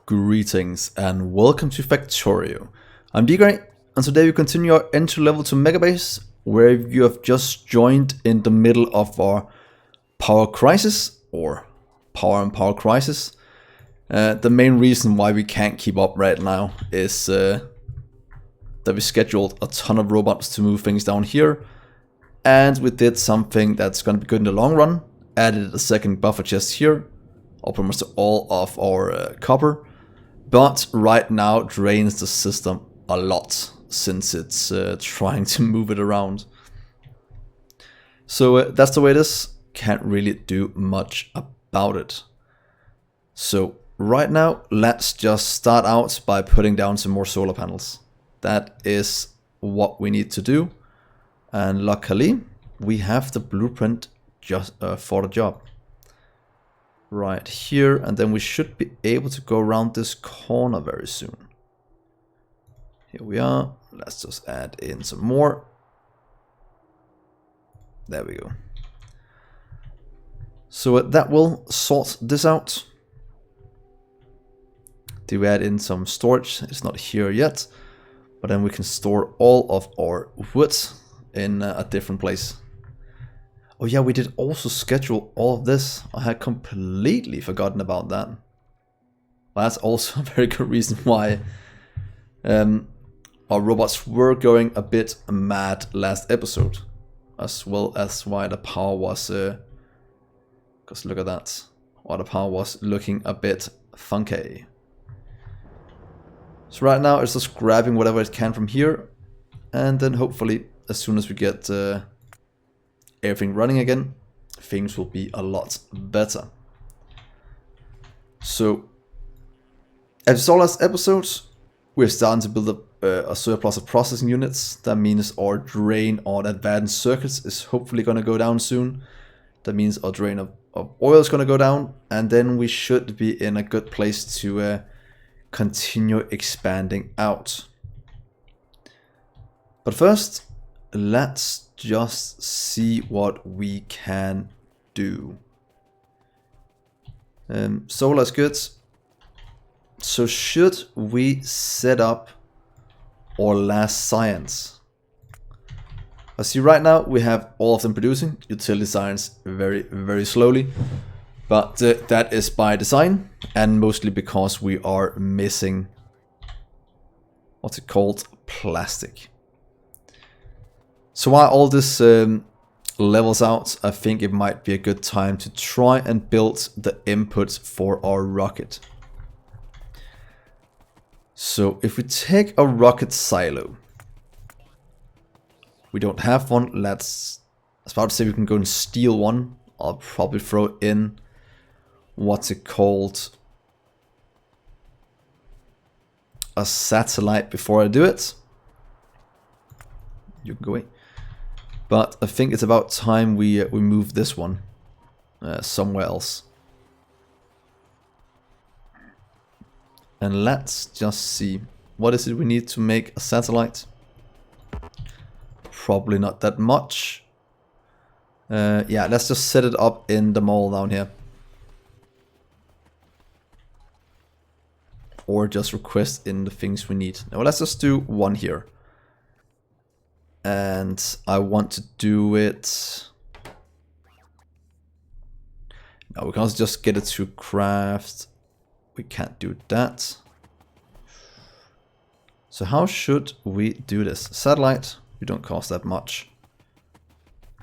Greetings and welcome to Factorio. I'm Dgray, and today we continue our entry level to Megabase, where you have just joined in the middle of our power crisis, or power and power crisis. The main reason why we can't keep up right now is that we scheduled a ton of robots to move things down here, and we did something that's going to be good in the long run. Added a second buffer chest here, almost all of our copper, but right now drains the system a lot since it's trying to move it around. So that's the way it is. Can't really do much about it. So right now let's just start out by putting down some more solar panels. That is what we need to do, and luckily we have the blueprint just for the job right here, and then we should be able to go around this corner very soon. Here we are. Let's just add in some more. There we go. So that will sort this out. Did we add in some storage? It's not here yet, but then we can store all of our wood in a different place. Oh yeah, we did also schedule all of this. I had completely forgotten about that. Well, that's also a very good reason why our robots were going a bit mad last episode, as well as why the power was, because look at that, why the power was looking a bit funky. So right now it's just grabbing whatever it can from here, and then hopefully as soon as we get everything running again, things will be a lot better. So, as you saw last episode, we're starting to build up a surplus of processing units. That means our drain on advanced circuits is hopefully going to go down soon. That means our drain of oil is going to go down, and then we should be in a good place to continue expanding out. But first, let's just see what we can do. Solar is good. So should we set up our last science? I see right now we have all of them producing. Utility science very slowly, but that is by design, and mostly because we are missing, what's it called, plastic. So while all this levels out, I think it might be a good time to try and build the inputs for our rocket. So if we take a rocket silo, we don't have one. I was about to say we can go and steal one. I'll probably throw in, what's it called, a satellite before I do it. You can go away. But I think it's about time we move this one somewhere else. And let's just see, what is it we need to make a satellite? Probably not that much. Yeah, let's just set it up in the mall down here. Or just request in the things we need. Now let's just do one here. And I want to do it. Now we can also just get it to craft. We can't do that. So how should we do this? Satellite, you don't cost that much.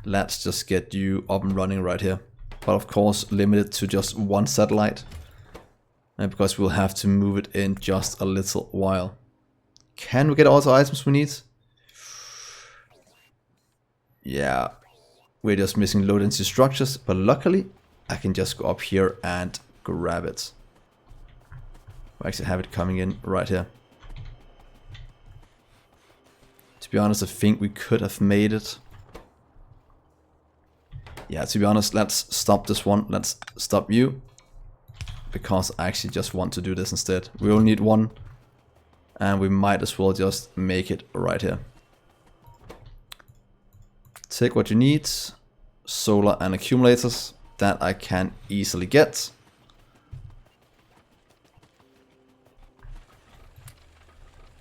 Let's just get you up and running right here. But of course limited to just one satellite. And because we'll have to move it in just a little while. Can we get all the items we need? Yeah, we're just missing low density structures, but luckily I can just go up here and grab it. I actually have it coming in right here. To be honest, I think we could have made it. Yeah, to be honest, let's stop this one. Let's stop you, because I actually just want to do this instead. We only need one, and we might as well just make it right here. Take what you need, solar and accumulators, that I can easily get.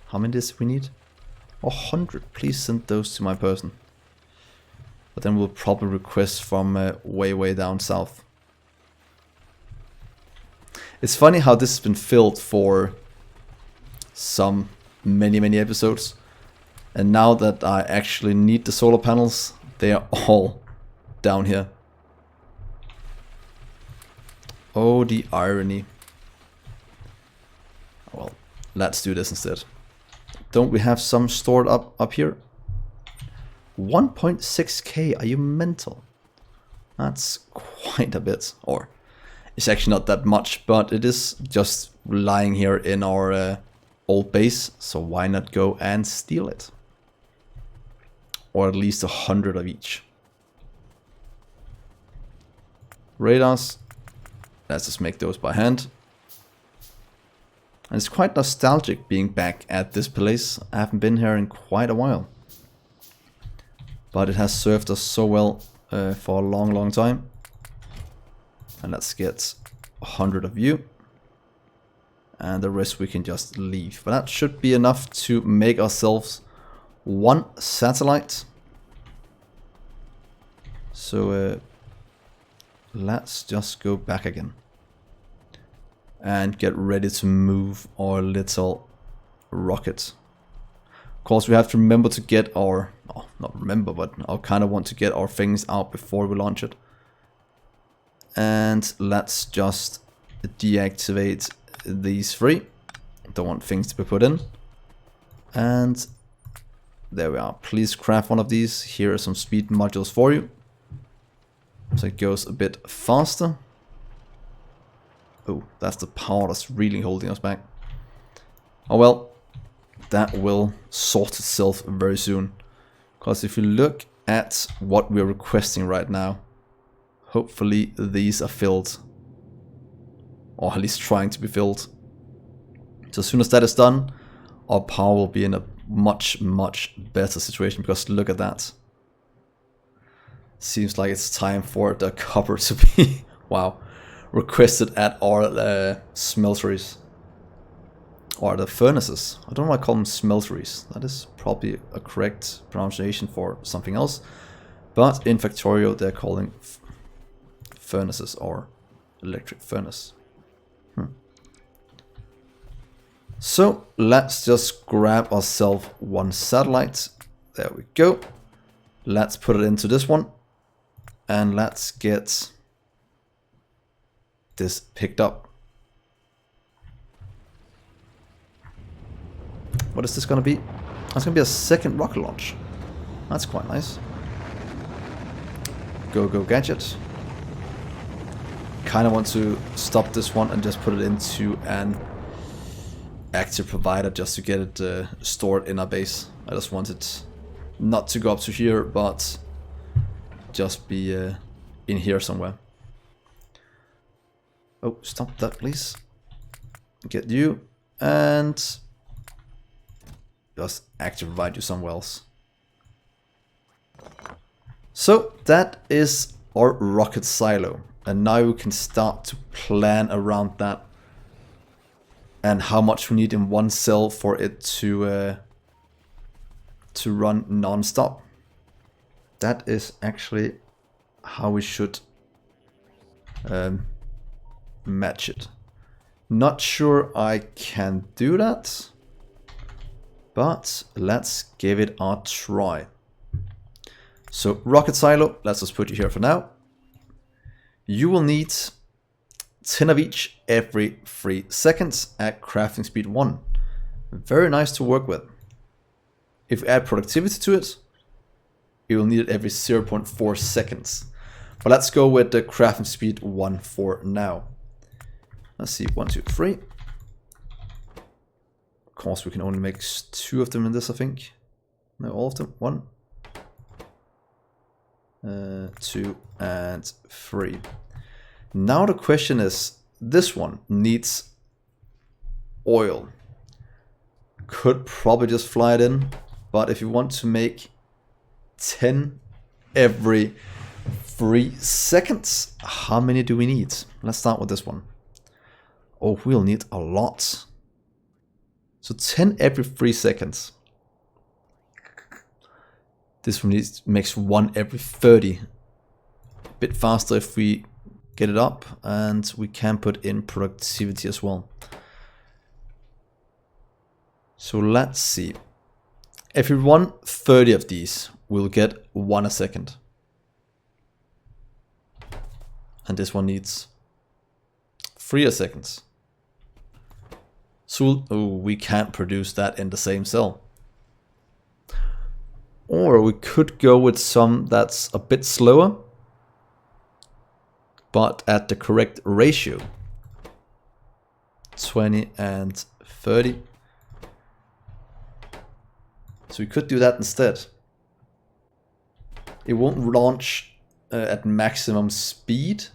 How many does we need? 100. Please send those to my person. But then we'll probably request from way down south. It's funny how this has been filled for some many episodes. And now that I actually need the solar panels, they are all down here. Oh, the irony. Well, let's do this instead. Don't we have some stored up here? 1.6k, are you mental? That's quite a bit. Or, it's actually not that much, but it is just lying here in our old base. So why not go and steal it? Or at least 100 of each. Radars. Let's just make those by hand. And it's quite nostalgic being back at this place. I haven't been here in quite a while. But it has served us so well for a long time. And let's get 100 of you. And the rest we can just leave. But that should be enough to make ourselves one satellite. So let's just go back again. And get ready to move our little rocket. Of course, we have to remember to get our... Oh, not remember, but I kind of want to get our things out before we launch it. And let's just deactivate these three. Don't want things to be put in. And there we are. Please craft one of these. Here are some speed modules for you. So it goes a bit faster. Oh, that's the power that's really holding us back. Oh well, that will sort itself very soon. Because if you look at what we're requesting right now, hopefully these are filled. Or at least trying to be filled. So as soon as that is done, our power will be in a much better situation. Because look at that. Seems like it's time for the copper to be, wow, requested at our smelteries. Or the furnaces. I don't know why I call them smelteries. That is probably a correct pronunciation for something else. But in Factorio they're calling furnaces or electric furnace. So let's just grab ourselves one satellite. There we go. Let's put it into this one. And let's get this picked up. What is this going to be? That's going to be a second rocket launch. That's quite nice. Go gadget. Kind of want to stop this one and just put it into an active provider just to get it stored in our base. I just want it not to go up to here, but just be in here somewhere. Oh, stop that please. Get you and just active provide you somewhere else. So that is our rocket silo, and now we can start to plan around that and how much we need in one cell for it to run non-stop. That is actually how we should match it. Not sure I can do that, but let's give it a try. So rocket silo, let's just put you here for now. You will need 10 of each every 3 seconds at crafting speed 1. Very nice to work with. If we add productivity to it, you will need it every 0.4 seconds. But let's go with the crafting speed 1 for now. Let's see, 1, 2, 3. Of course, we can only make 2 of them in this, I think. No, all of them. 1, 2, and 3. Now the question is, this one needs oil. Could probably just fly it in, but if you want to make 10 every 3 seconds, how many do we need? Let's start with this one. Oh, we'll need a lot. So 10 every 3 seconds. This one makes 1 every 30. A bit faster if we get it up, and we can put in productivity as well. So let's see. If we run 30 of these, we'll get 1 a second. And this one needs 3 a second. So we can't produce that in the same cell. Or we could go with some that's a bit slower, but at the correct ratio. 20 and 30. So we could do that instead. It won't launch at maximum speed,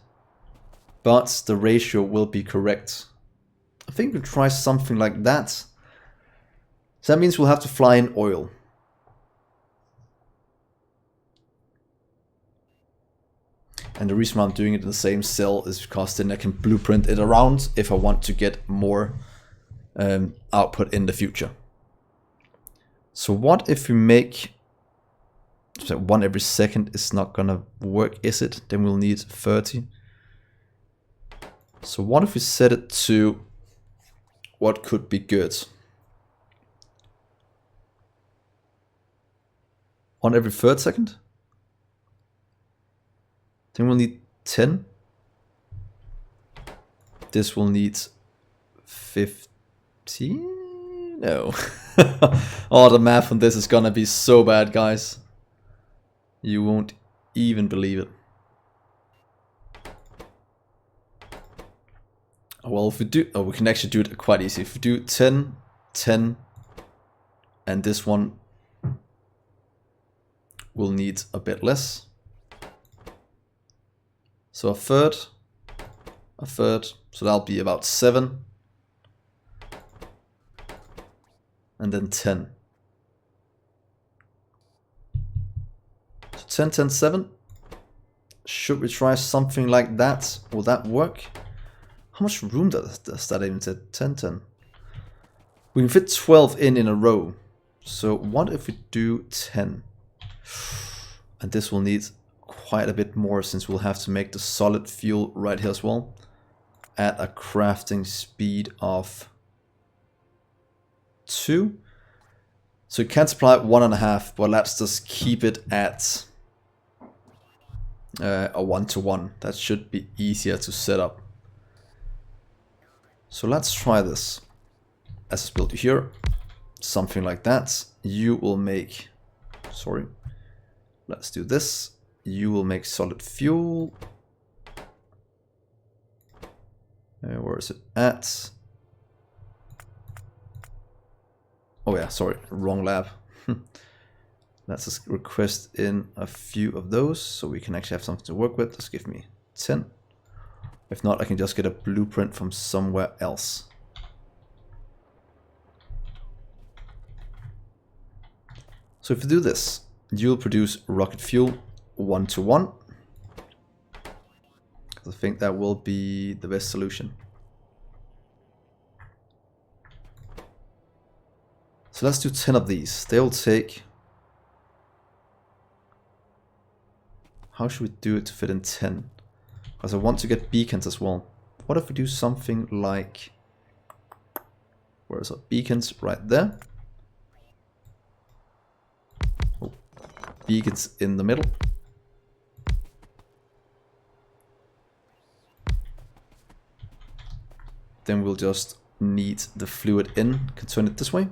but the ratio will be correct. I think we'll try something like that. So that means we'll have to fly in oil. And the reason why I'm doing it in the same cell is because then I can blueprint it around if I want to get more output in the future. So what if we make, so 1 every second is not gonna work, is it? Then we'll need 30. So what if we set it to what could be good? 1 every 3rd second? Then we'll need 10. This will need 15. No. Oh, the math on this is gonna be so bad, guys. You won't even believe it. Well, if we do, we can actually do it quite easy. If we do 10, 10, and this one will need a bit less. So a third, so that'll be about 7. And then 10. So 10, 10, 7. Should we try something like that? Will that work? How much room does that even take? 10, 10. We can fit 12 in a row. So what if we do 10? And this will need quite a bit more, since we'll have to make the solid fuel right here as well. At a crafting speed of 2. So you can supply 1.5, but let's just keep it at a 1-to-1. That should be easier to set up. So let's try this. As built here, something like that. You will make, sorry, let's do this. You will make solid fuel. Where is it at? Oh yeah, sorry, wrong lab. Let's just request in a few of those so we can actually have something to work with. Just give me 10. If not, I can just get a blueprint from somewhere else. So if you do this, you'll produce rocket fuel 1-to-1. I think that will be the best solution. So let's do 10 of these. They'll take... How should we do it to fit in 10? Because I want to get beacons as well. What if we do something like... Where's our beacons? Right there. Oh, beacons in the middle. Then we'll just need the fluid in. Can turn it this way.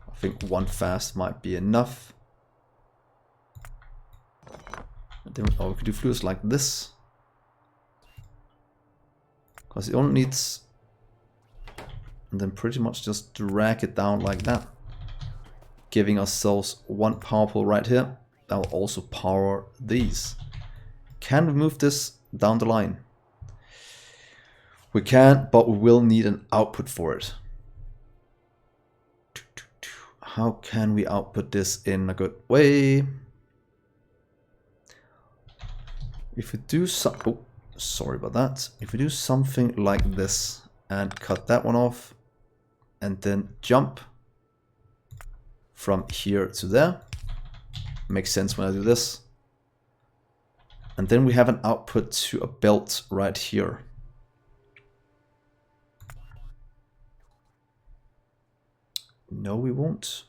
I think 1 fast might be enough. And then we can do fluids like this. Because it only needs... And then pretty much just drag it down like that. Giving ourselves 1 power pole right here. That will also power these. Can we move this down the line? We can, but we will need an output for it. How can we output this in a good way? If we do some, oh, sorry about that. If we do something like this and cut that one off, and then jump from here to there. Makes sense when I do this. And then we have an output to a belt right here. No, we won't.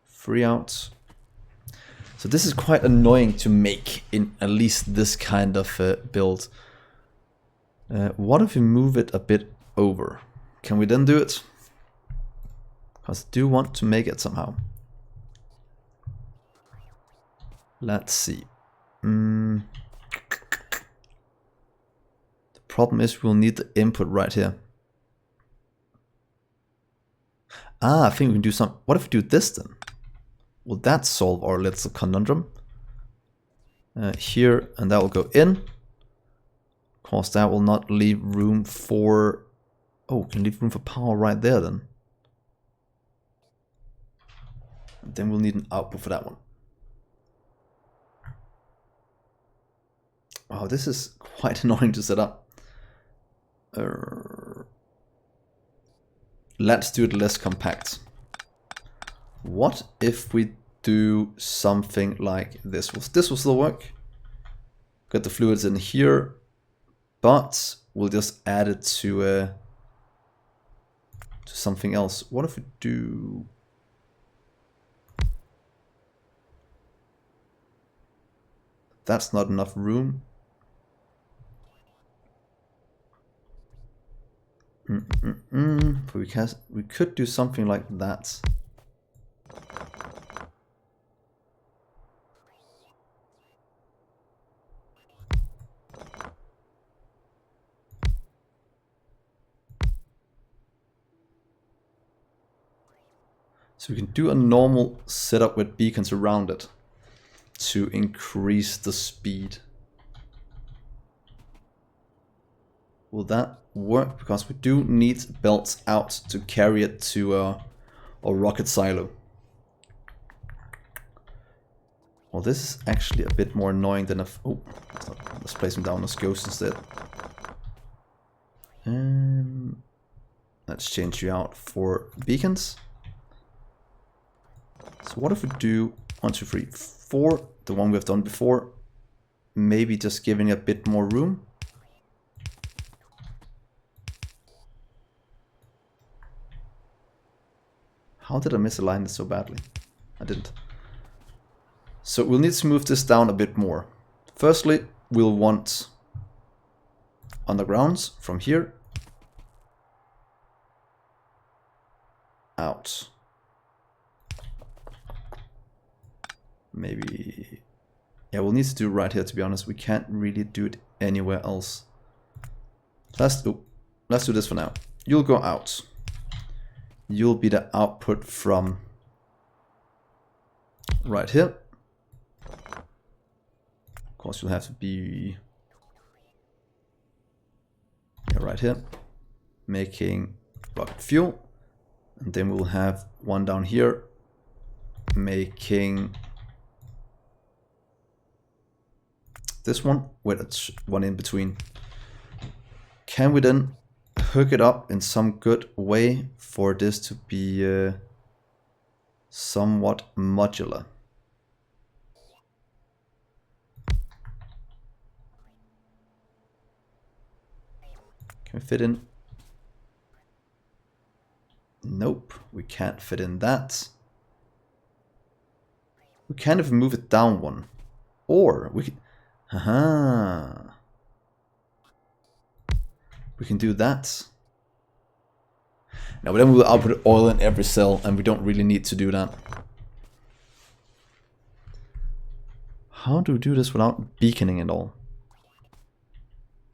Free out. So this is quite annoying to make in at least this kind of build. What if we move it a bit over? Can we then do it? Because I do want to make it somehow. Let's see. The problem is we'll need the input right here. I think we can do some. What if we do this then? Will that solve our little conundrum? Here, and that will go in. Of course, that will not leave room for... Oh, we can leave room for power right there then. And then we'll need an output for that one. Wow, this is quite annoying to set up. Let's do it less compact. What if we do something like this? This will still work. Got the fluids in here, but we'll just add it to something else. What if we do... That's not enough room. But we could do something like that. So we can do a normal setup with beacons around it to increase the speed. Will that work? Because we do need belts out to carry it to a rocket silo. Well, this is actually a bit more annoying than if... Oh, let's place them down as ghosts instead. Let's change you out for beacons. So what if we do 1, 2, 3, 4, the one we've done before, maybe just giving a bit more room. How did I misalign this so badly? I didn't. So we'll need to move this down a bit more. Firstly, we'll want undergrounds from here out. Maybe, yeah, we'll need to do it right here, to be honest. We can't really do it anywhere else. Let's do this for now. You'll go out. You'll be the output from right here. Of course, you'll have to be right here, making rocket fuel. And then we'll have one down here, making this one with one in between. Can we then hook it up in some good way for this to be somewhat modular? Can we fit in? Nope, we can't fit in that. We can't even move it down one. Or we can... We can do that. Now then we'll output oil in every cell, and we don't really need to do that. How do we do this without beaconing it all?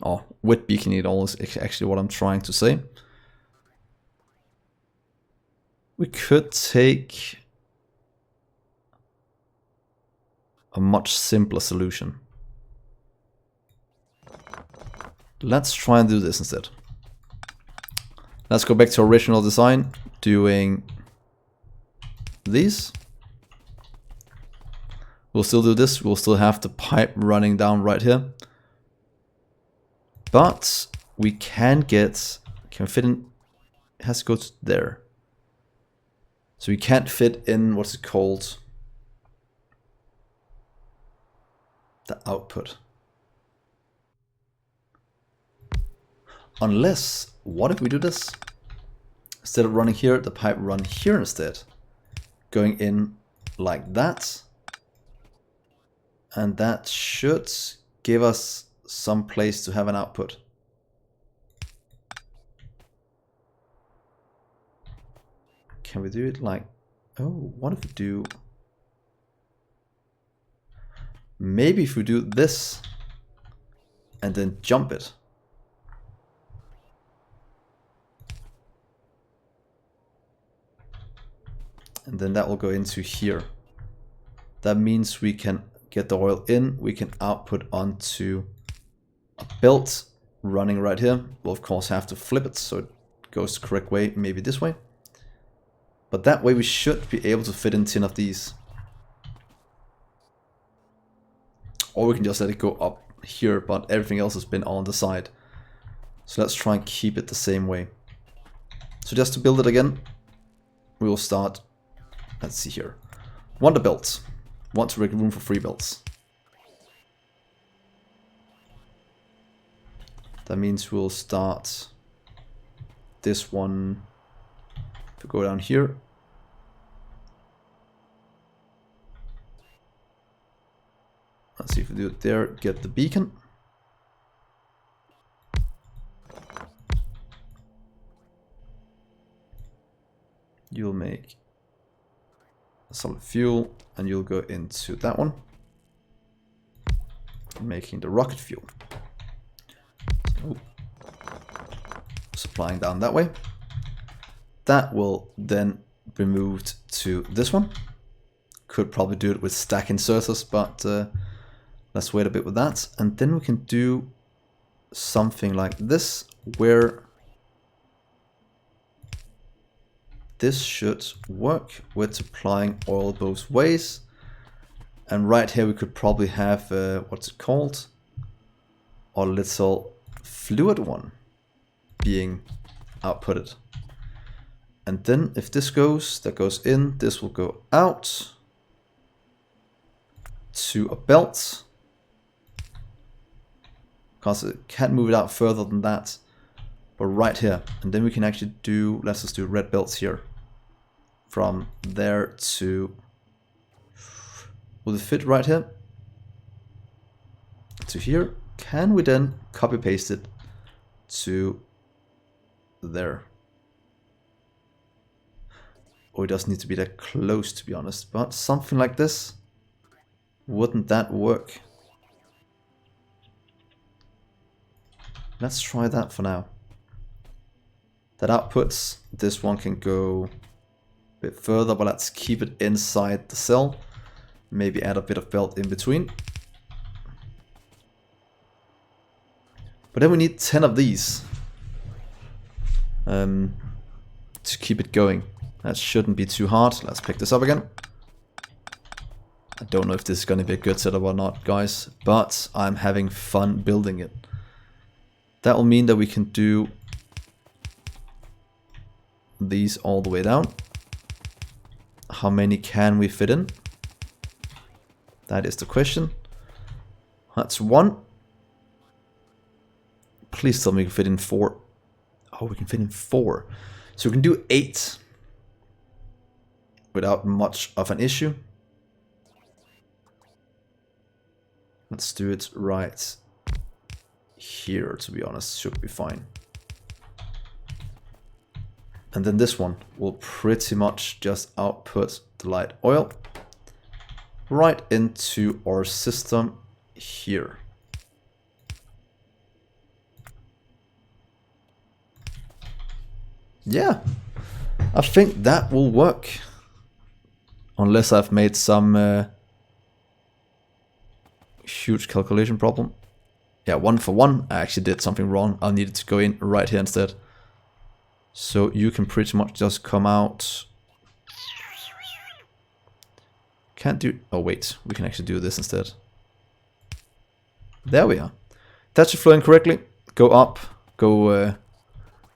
Oh, with beaconing it all is actually what I'm trying to say. We could take a much simpler solution. Let's try and do this instead. Let's go back to original design, doing these. We'll still do this. We'll still have the pipe running down right here. But we can get... Can we fit in has to go to there. So we can't fit in, what's it called? The output. Unless, what if we do this? Instead of running here, the pipe run here instead. Going in like that. And that should give us some place to have an output. Can we do it like, oh, what if we do, maybe if we do this and then jump it. And then that will go into here. That means we can get the oil in, we can output onto a belt running right here. We'll of course have to flip it so it goes the correct way, maybe this way. But that way we should be able to fit in 10 of these. Or we can just let it go up here, but everything else has been on the side. So let's try and keep it the same way. So just to build it again, we will start, let's see here. Want a belt. Want to make room for 3 belts. That means we'll start this one to go down here. Let's see if we do it there, get the beacon. You'll make a solid fuel and you'll go into that one, making the rocket fuel. So, supplying down that way. That will then be moved to this one. Could probably do it with stack inserters, but let's wait a bit with that. And then we can do something like this, where this should work with supplying oil both ways. And right here we could probably have, what's it called? Our little fluid one being outputted. And then if this goes, that goes in, this will go out to a belt. Because it can't move it out further than that. But right here, and then we can actually do, let's just do red belts here. From there to, will it fit right here? To here. Can we then copy paste it to there? Or it doesn't need to be that close, to be honest, but something like this, wouldn't that work? Let's try that for now. That outputs, this one can go a bit further, but let's keep it inside the cell. Maybe add a bit of belt in between. But then we need 10 of these to keep it going. That shouldn't be too hard. Let's pick this up again. I don't know if this is going to be a good setup or not, guys, but I'm having fun building it. That will mean that we can do these all the way down. How many can we fit in? That is the question. That's 1. Please tell me we can fit in 4. Oh, we can fit in 4. So we can do 8 without much of an issue. Let's do it right here, to be honest, should be fine. And then this one will pretty much just output the light oil right into our system here. Yeah, I think that will work. Unless I've made some huge calculation problem. Yeah, 1 for 1. I actually did something wrong. I needed to go in right here instead. So you can pretty much just come out. Can't do... Oh wait, we can actually do this instead. There we are. That should flow in correctly. Go up, go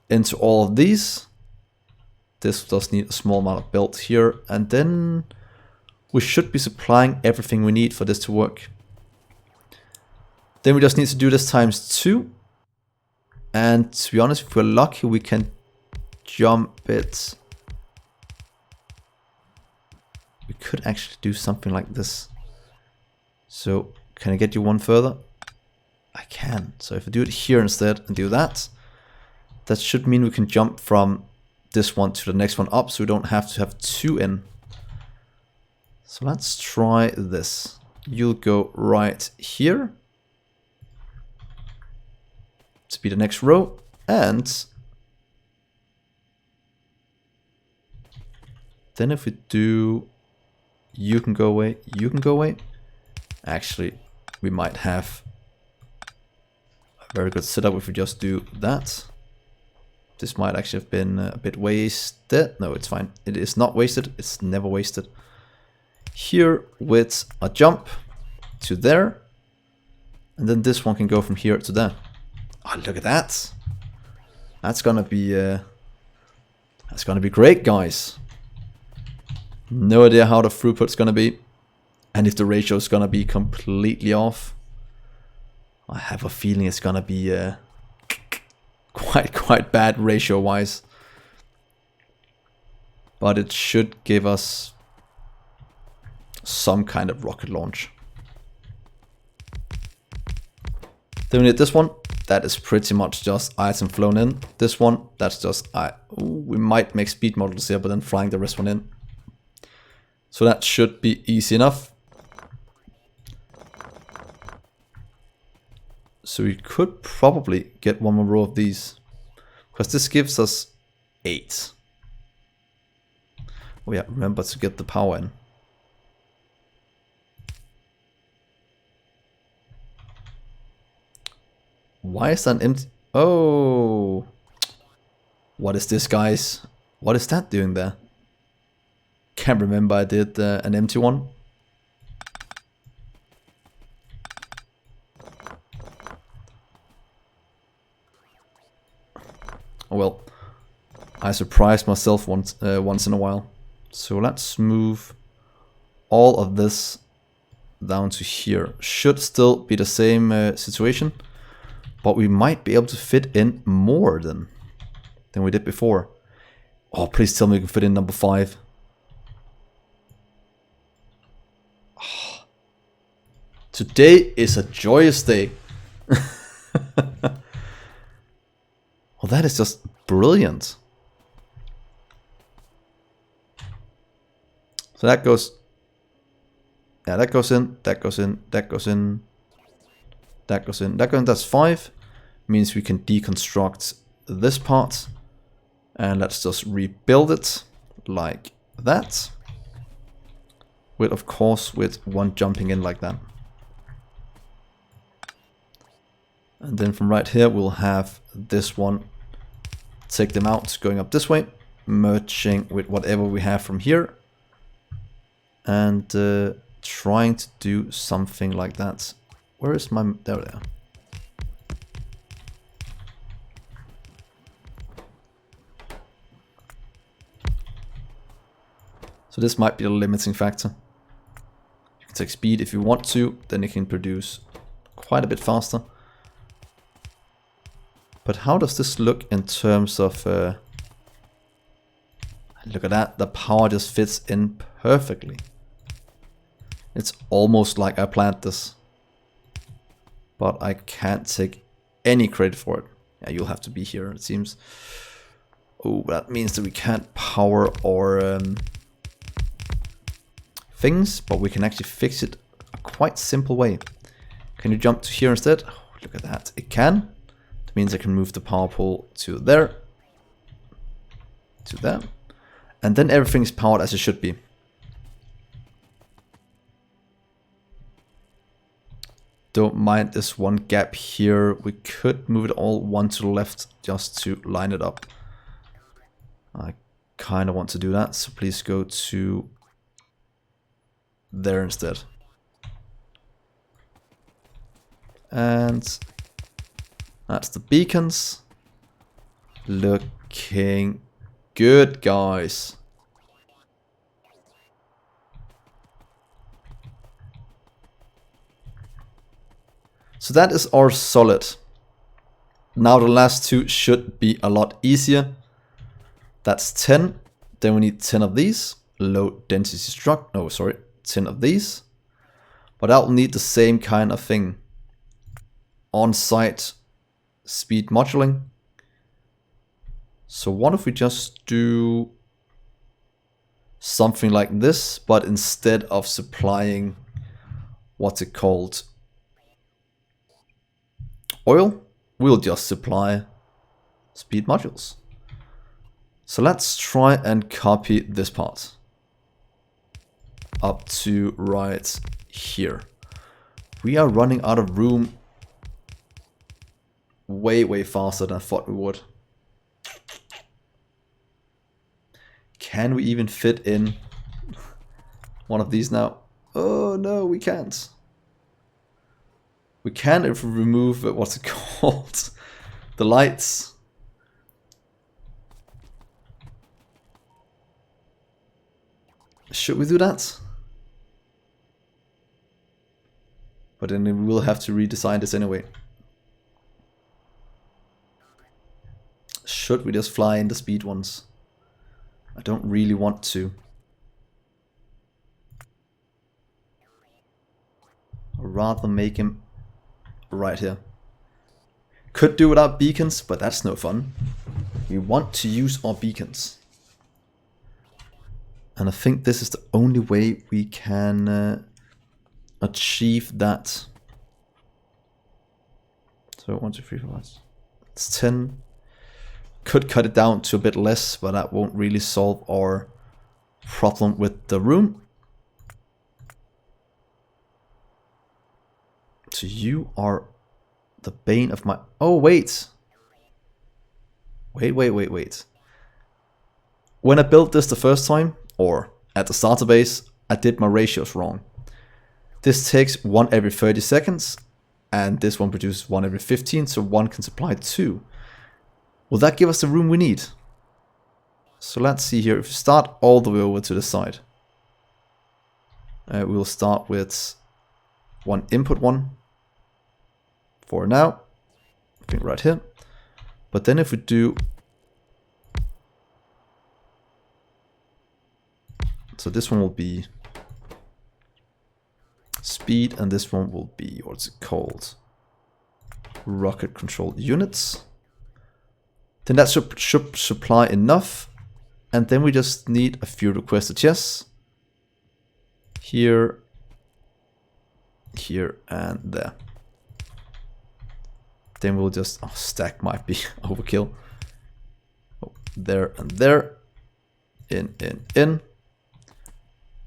into all of these. This does need a small amount of build here, and then we should be supplying everything we need for this to work. Then we just need to do this times 2. And to be honest, if we're lucky, we can jump it. We could actually do something like this. So, can I get you one further? I can. So if I do it here instead and do that, that should mean we can jump from this one to the next one up, so we don't have to have 2 in. So let's try this. You'll go right here to be the next row, and then if we do, you can go away, you can go away. Actually, we might have a very good setup if we just do that. This might actually have been a bit wasted. No, it's fine. It is not wasted. It's never wasted. Here with a jump to there. And then this one can go from here to there. Oh, look at that. That's gonna be great, guys. No idea how the throughput's gonna be. And if the ratio is gonna be completely off. I have a feeling it's gonna be quite bad ratio wise, but it should give us some kind of rocket launch. Then we need this one. That is pretty much just item flown in. This one, that's just we might make speed models here, but then flying the rest one in. So that should be easy enough. So we could probably get one more row of these, because this gives us 8. Oh yeah, remember to get the power in. Why is that empty? Oh, what is this, guys? What is that doing there? Can't remember I did an empty one. Well, I surprised myself once in a while. So let's move all of this down to here. Should still be the same situation, but we might be able to fit in more than we did before. Oh, please tell me we can fit in number 5. Oh, today is a joyous day. Well, that is just brilliant. So that goes, yeah, that goes in, that goes in, that goes in, that goes in, that goes in. That's 5. Means we can deconstruct this part. And let's just rebuild it like that. With, of course, with one jumping in like that. And then from right here, we'll have this one, take them out, going up this way, merging with whatever we have from here. And trying to do something like that. Where is my, there we are. So this might be a limiting factor. You can take speed if you want to, then you can produce quite a bit faster. But how does this look in terms of... look at that, the power just fits in perfectly. It's almost like I planned this. But I can't take any credit for it. Yeah, you'll have to be here, it seems. Oh, that means that we can't power our things, but we can actually fix it a quite simple way. Can you jump to here instead? Oh, look at that, it can. Means I can move the power pole to there, to there, and then everything is powered as it should be. Don't mind this one gap here. We could move it all one to the left just to line it up. I kind of want to do that, so please go to there instead. And that's the beacons. Looking good, guys. So that is our solid. Now the last two should be a lot easier. That's 10. Then we need 10 of these. Low density struct. No, sorry. 10 of these. But I'll need the same kind of thing. On-site speed moduling. So what if we just do something like this, but instead of supplying, what's it called, oil, we'll just supply speed modules. So let's try and copy this part up to right here. We are running out of room way faster than I thought we would. Can we even fit in one of these now? Oh no, we can't. We can if we remove, what's it called? The lights. Should we do that? But then we will have to redesign this anyway. Should we just fly in the speed ones? I don't really want to. I'd rather make him right here. Could do without beacons, but that's no fun. We want to use our beacons. And I think this is the only way we can achieve that. So 1, 2, 3, 4, 5. It's 10. Could cut it down to a bit less, but that won't really solve our problem with the room. So you are the bane of my... Oh, wait. Wait. When I built this the first time, or at the starter base, I did my ratios wrong. This takes 1 every 30 seconds, and this one produces 1 every 15, so 1 can supply 2. Will that give us the room we need? So let's see here. If we start all the way over to the side, we'll start with 1 input 1 for now. I think right here. But then if we do... So this one will be speed, and this one will be, what's it called? Rocket control units. Then that should supply enough. And then we just need a few requested chests. Here, here, and there. Then we'll just... Oh, stack might be overkill. Oh, there and there. In.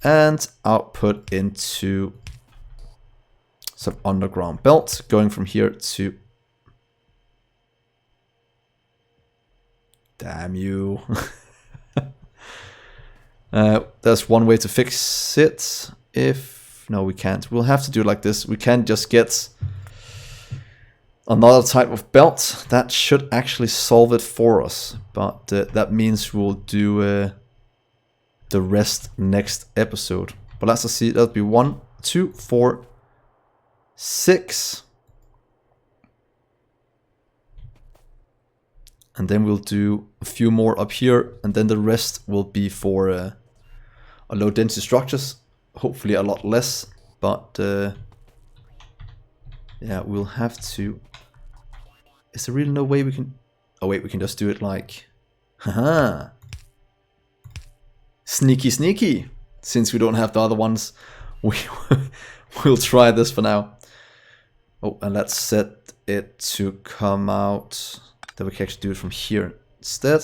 And output into some underground belt. Going from here to... Damn you. There's one way to fix it. If... No, we can't. We'll have to do it like this. We can't just get another type of belt. That should actually solve it for us. But that means we'll do the rest next episode. But let's just see. That'll be 1, 2, 4, 6. And then we'll do a few more up here, and then the rest will be for a low density structures. Hopefully a lot less, but yeah, we'll have to... Is there really no way we can... Oh wait, we can just do it like... Haha! Sneaky! Since we don't have the other ones, we'll try this for now. Oh, and let's set it to come out... Then we can actually do it from here instead.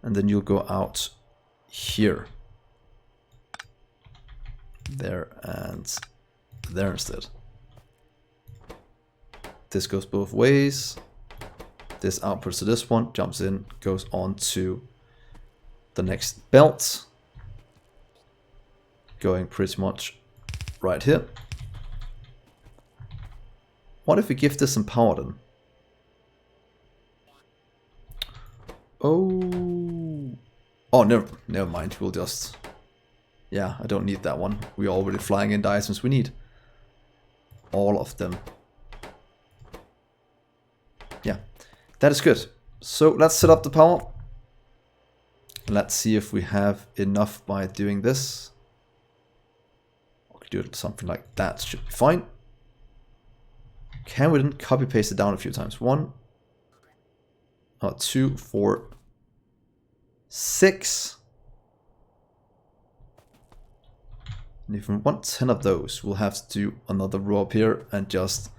And then you'll go out here. There and there instead. This goes both ways. This outputs to this one, jumps in, goes on to the next belt. Going pretty much right here. What if we give this some power then? Oh, Oh, never mind. We'll just... Yeah, I don't need that one. We're already flying in the items we need. All of them. Yeah, that is good. So let's set up the power. Let's see if we have enough by doing this. We could do it something like that. Should be fine. Can we then copy paste it down a few times? 1, 2, 4, 6. And if we want 10 of those, we'll have to do another row up here and just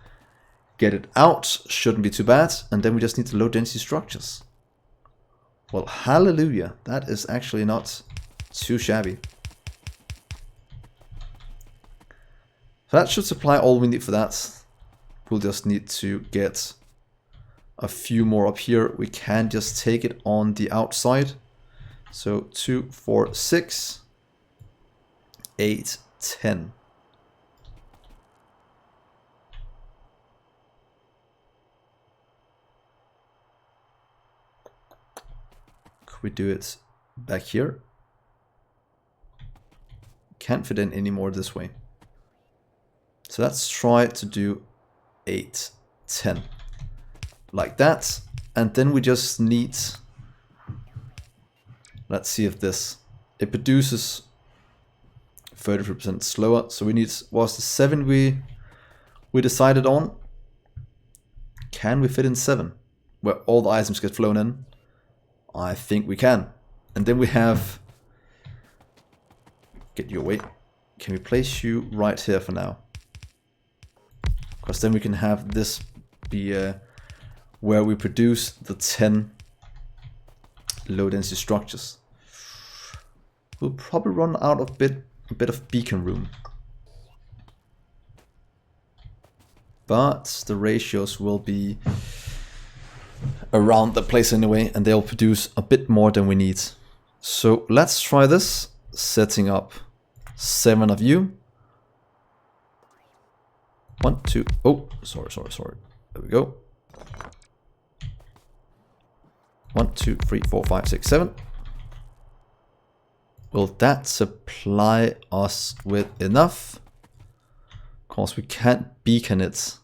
get it out. Shouldn't be too bad. And then we just need to low density structures. Well, hallelujah. That is actually not too shabby. So that should supply all we need for that. We'll just need to get a few more up here. We can just take it on the outside. So 2, 4, 6, 8, 10. Could we do it back here? Can't fit in anymore this way. So let's try to do 8, 10. Like that. And then we just need... Let's see if this... It produces 33% slower. So we need... Was the 7 we decided on? Can we fit in 7? Where all the items get flown in? I think we can. And then we have... Get you away. Can we place you right here for now? Because then we can have this be where we produce the 10 low density structures. We'll probably run out of a bit of beacon room. But the ratios will be around the place anyway, and they'll produce a bit more than we need. So let's try this, setting up 7 of you. 1, 2, oh, sorry. There we go. 1, 2, 3, 4, 5, 6, 7. Will that supply us with enough? Of course, we can't beacon it.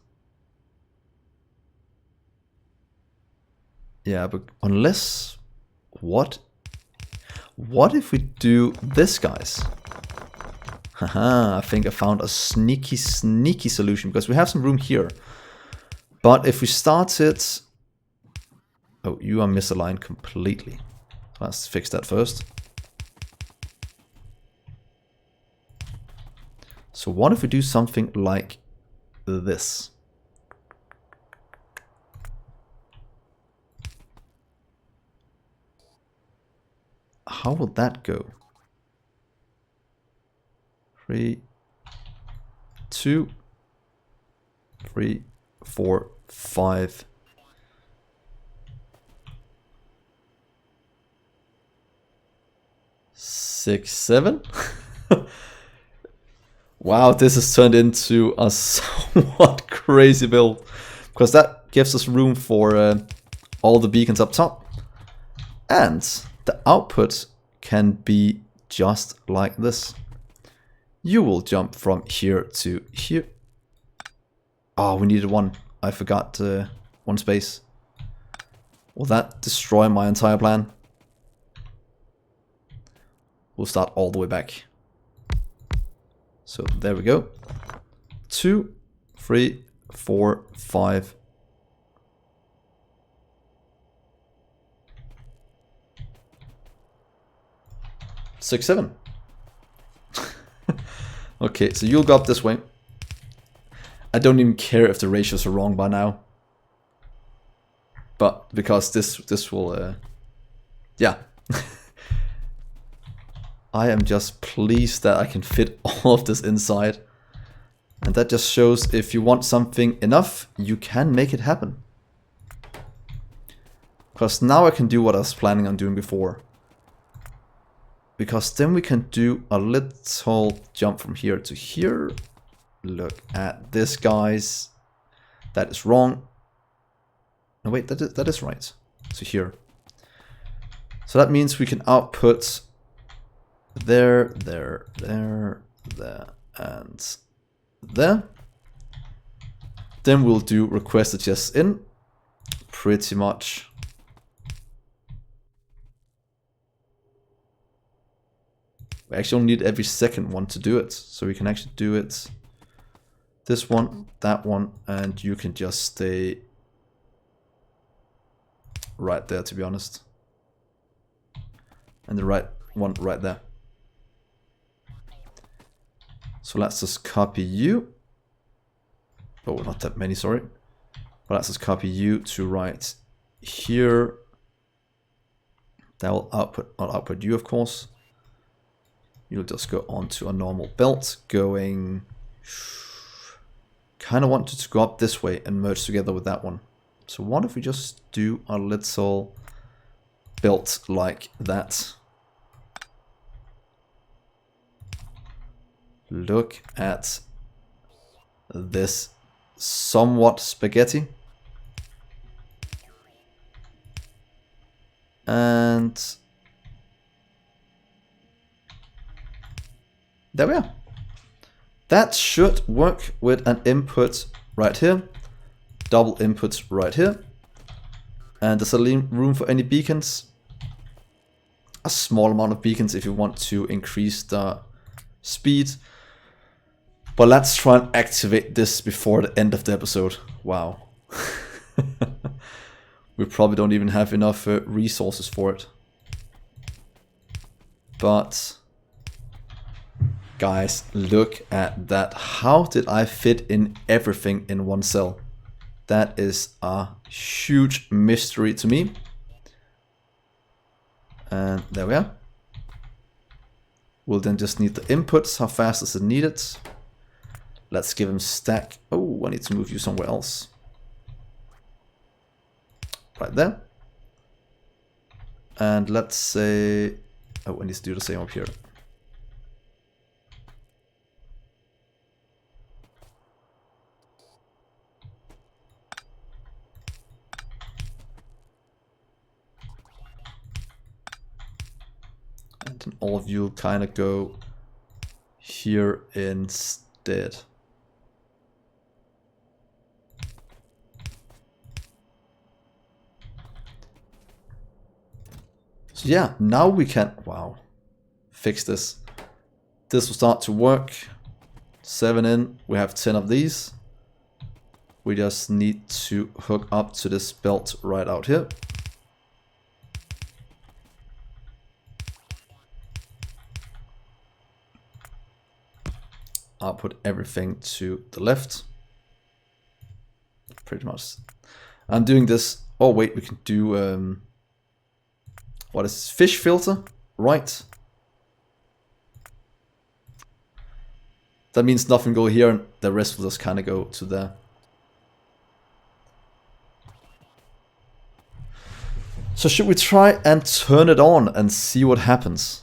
Yeah, but unless... What if we do this, guys? Haha, I think I found a sneaky solution, because we have some room here. But if we start it... Oh, you are misaligned completely. Let's fix that first. So what if we do something like this? How would that go? 3, 2, 3, 4, 5. 6, 7. Wow, this has turned into a somewhat crazy build, because that gives us room for all the beacons up top, and the output can be just like this. You will jump from here to here. Oh, we needed one. I forgot one space. Will that destroy my entire plan? We'll start all the way back. So there we go. 2, 3, 4, 5. 6, 7. Okay, so you'll go up this way. I don't even care if the ratios are wrong by now. But because this will yeah. I am just pleased that I can fit all of this inside. And that just shows if you want something enough, you can make it happen. Because now I can do what I was planning on doing before. Because then we can do a little jump from here to here. Look at this, guys. That is wrong. No, wait, that is right. So here. So that means we can output there, there, there, there, and there. Then we'll do request adjust in, pretty much. We actually only need every second one to do it. So we can actually do it, this one, that one, and you can just stay right there, to be honest. And the right one right there. So let's just copy you. Oh, not that many, sorry. But let's just copy you to right here. That will output, not output you, of course. You'll just go onto a normal belt, going... Kind of wanted to go up this way and merge together with that one. So what if we just do a little belt like that? Look at this somewhat spaghetti. And there we are. That should work with an input right here, double inputs right here. And there's a room for any beacons. A small amount of beacons if you want to increase the speed. But let's try and activate this before the end of the episode. Wow. We probably don't even have enough resources for it. But guys, look at that. How did I fit in everything in one cell? That is a huge mystery to me. And there we are. We'll then just need the inputs. How fast is it needed? Let's give him stack. Oh, I need to move you somewhere else. Right there. And let's say... Oh, I need to do the same up here. And then all of you kind of go here instead. So yeah, now we can, wow, fix this. This will start to work. 7 in, we have 10 of these. We just need to hook up to this belt right out here. I'll put everything to the left. Pretty much. I'm doing this, oh wait, we can do, what is this? Fish filter, right? That means nothing go here and the rest will just kind of go to there. So should we try and turn it on and see what happens?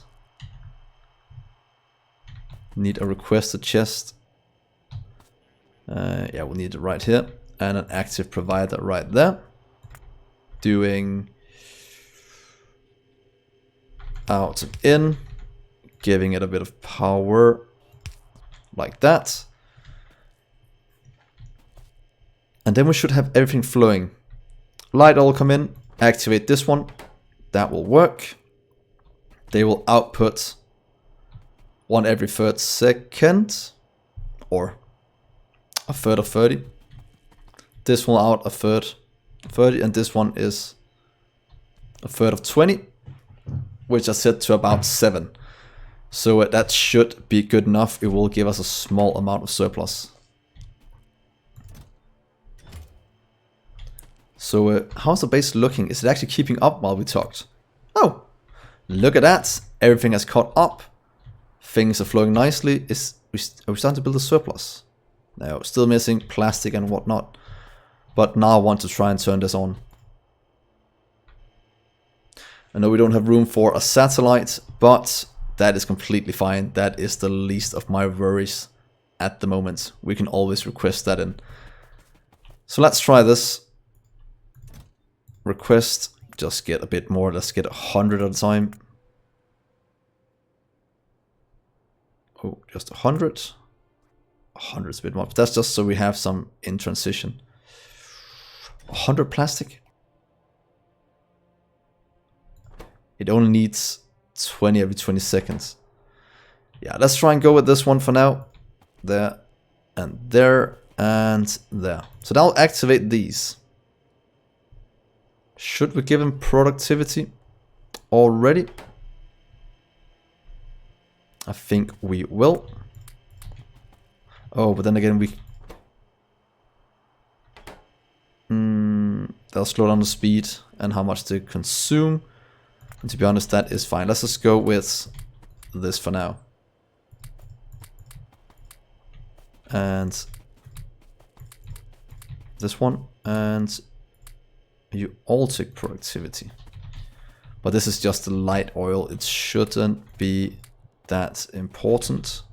Need a requested chest. Yeah, we'll need it right here. And an active provider right there. Doing out and in. Giving it a bit of power. Like that. And then we should have everything flowing. Light all come in. Activate this one. That will work. They will output one every third second. Or a third of 30. This one out a third 30. And this one is a third of 20. Which I set to about 7. So that should be good enough. It will give us a small amount of surplus. So how's the base looking? Is it actually keeping up while we talked? Oh, look at that. Everything has caught up. Things are flowing nicely. Are we starting to build a surplus? No, still missing plastic and whatnot. But now I want to try and turn this on. I know we don't have room for a satellite, but that is completely fine. That is the least of my worries at the moment. We can always request that in. So let's try this. Request just get a bit more. Let's get 100 at a time. Oh, just 100. 100 is a bit more. But that's just so we have some in transition. 100 plastic. It only needs 20 every 20 seconds. Yeah, let's try and go with this one for now. There and there and there. So that'll activate these. Should we give them productivity already? I think we will. Oh, but then again they'll slow down the speed and how much they consume. And to be honest, that is fine. Let's just go with this for now. And this one, and you all take productivity. But this is just the light oil. It shouldn't be that important.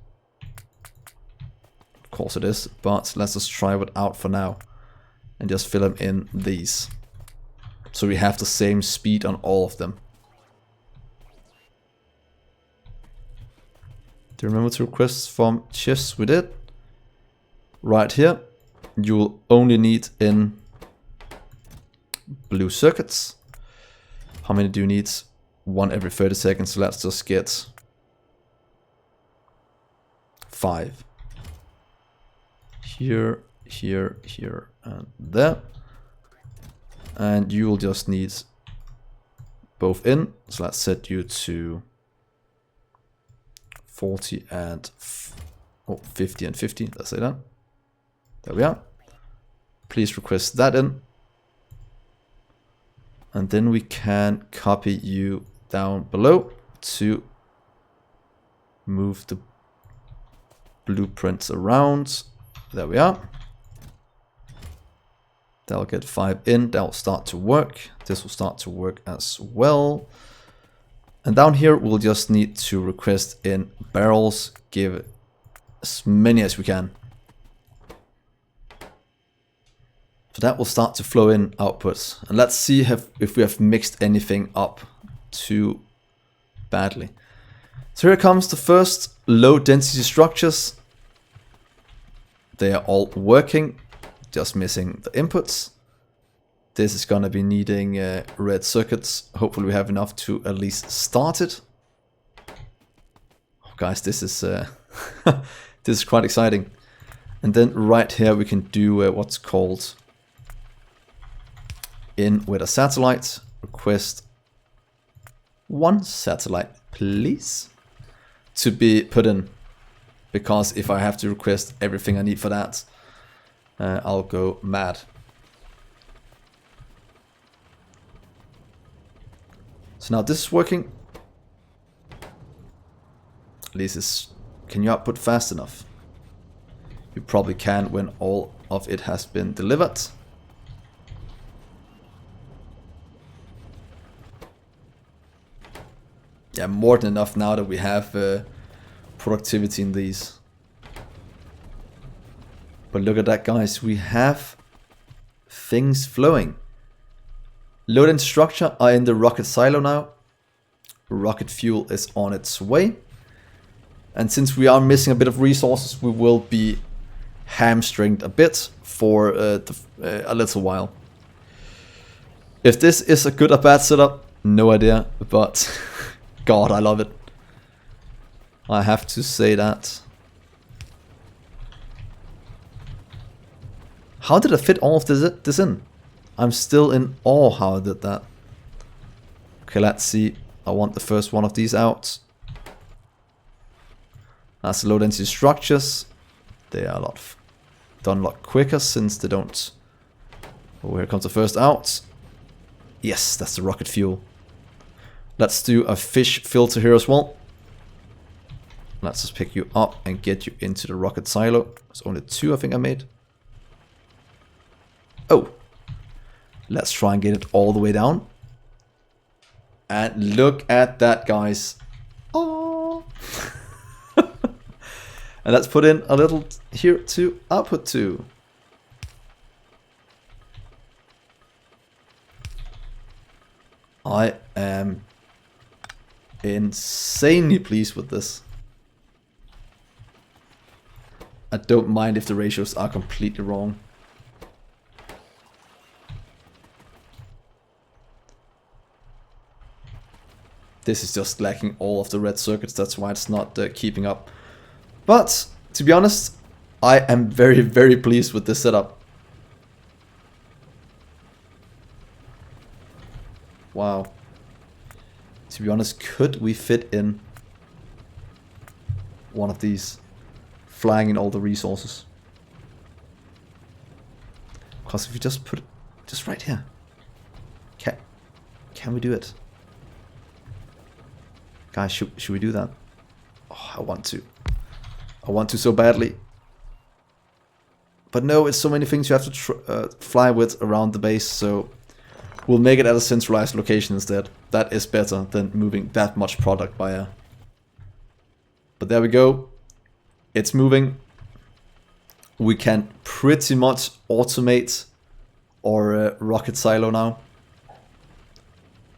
Of course it is, but let's just try it out for now and just fill them in these. So we have the same speed on all of them. Do you remember to request from chests? We did. Right here, you'll only need in blue circuits. How many do you need? 1 every 30 seconds. So let's just get 5. Here, here, here, and there. And you will just need both in. So let's set you to 40 and 50 and 50. Let's say that. There we are. Please request that in. And then we can copy you down below to move the blueprints around. There we are. That'll get 5 in. That'll start to work. This will start to work as well. And down here, we'll just need to request in barrels. Give as many as we can. So that will start to flow in outputs. And let's see if we have mixed anything up too badly. So here comes the first low density structures. They are all working, just missing the inputs. This is going to be needing red circuits. Hopefully we have enough to at least start it. Oh, guys, this is this is quite exciting. And then right here we can do what's called in with a satellite. Request 1 satellite, please, to be put in. Because if I have to request everything I need for that, I'll go mad. So now this is working. At least can you output fast enough? You probably can when all of it has been delivered. Yeah, more than enough now that we have productivity in these. But look at that, guys. We have things flowing. Load and structure are in the rocket silo now. Rocket fuel is on its way. And since we are missing a bit of resources, we will be hamstringed a bit for a little while. If this is a good or bad setup, no idea. But God, I love it. I have to say that. How did I fit all of this in? I'm still in awe how I did that. Okay, let's see. I want the first one of these out. That's low density structures. They are done a lot quicker since they don't. Oh, here comes the first out. Yes, that's the rocket fuel. Let's do a fish filter here as well. Let's just pick you up and get you into the rocket silo. There's only 2 I think I made. Oh. Let's try and get it all the way down. And look at that, guys. Oh. And let's put in a little here to output to. I am insanely pleased with this. I don't mind if the ratios are completely wrong. This is just lacking all of the red circuits, that's why it's not keeping up. But, to be honest, I am very, very pleased with this setup. Wow. To be honest, could we fit in one of these flying in all the resources? Because if you just put it just right here, can we do it? Guys, should we do that? Oh, I want to. I want to so badly. But no, it's so many things you have to fly with around the base, so we'll make it at a centralized location instead. That is better than moving that much product by air. But there we go. It's moving. We can pretty much automate our rocket silo now.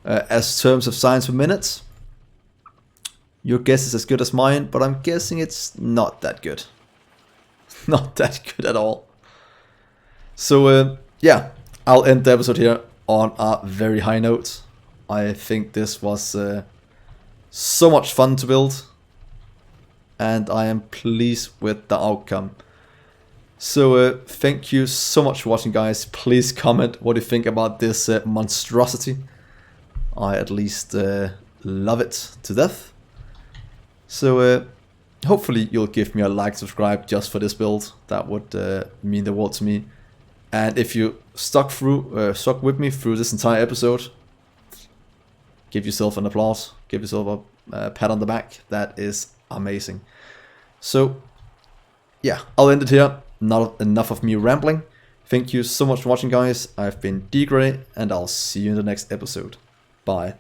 As terms of science per minute, your guess is as good as mine, but I'm guessing it's not that good. Not that good at all. So yeah, I'll end the episode here on a very high note. I think this was so much fun to build, and I am pleased with the outcome. So thank you so much for watching, guys. Please comment what you think about this monstrosity. I at least love it to death. So hopefully you'll give me a like, subscribe just for this build. That would mean the world to me. And if you stuck with me through this entire episode, give yourself an applause, give yourself a pat on the back. That is amazing. So yeah, I'll end it here. Not enough of me rambling. Thank you so much for watching, guys. I've been Dgray, and I'll see you in the next episode. Bye.